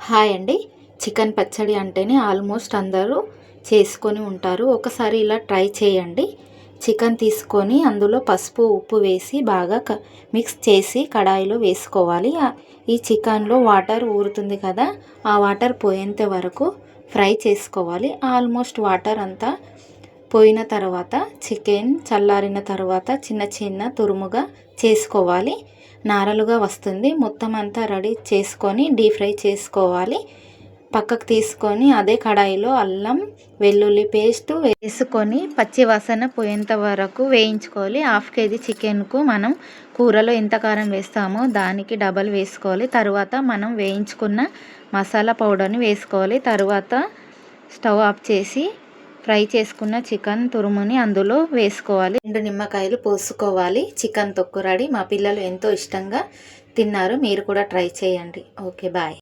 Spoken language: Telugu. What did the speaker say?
హాయ్ అండి. చికెన్ పచ్చడి అంటేనే ఆల్మోస్ట్ అందరూ చేసుకొని ఉంటారు. ఒకసారి ఇలా ట్రై చేయండి. చికెన్ తీసుకొని అందులో పసుపు, ఉప్పు వేసి బాగా మిక్స్ చేసి కడాయిలో వేసుకోవాలి. ఈ చికెన్లో వాటర్ ఊరుతుంది కదా, ఆ వాటర్ పోయేంత వరకు ఫ్రై చేసుకోవాలి. ఆల్మోస్ట్ వాటర్ అంతా పోయిన తర్వాత చికెన్ చల్లారిన తర్వాత చిన్న చిన్న తురుముగా చేసుకోవాలి. నారలుగా వస్తుంది. మొత్తం అంతా రెడీ చేసుకొని డీప్ ఫ్రై చేసుకోవాలి. పక్కకు తీసుకొని అదే కడాయిలో అల్లం వెల్లుల్లి పేస్ట్ వేసుకొని పచ్చి వాసన పోయేంత వరకు వేయించుకోవాలి. హాఫ్ కేజీ చికెన్కు మనం కూరలో ఎంత కారం వేస్తామో దానికి డబల్ వేసుకోవాలి. తర్వాత మనం వేయించుకున్న మసాలా పౌడర్ని వేసుకోవాలి. తర్వాత స్టవ్ ఆఫ్ చేసి ఫ్రై చేసుకున్న చికెన్ తురుముని అందులో వేసుకోవాలి. 2 నిమ్మకాయలు పోసుకోవాలి. చికెన్ తొక్కు రెడీ. మా పిల్లలు ఎంతో ఇష్టంగా తిన్నారు. మీరు కూడా ట్రై చేయండి. Okay, bye.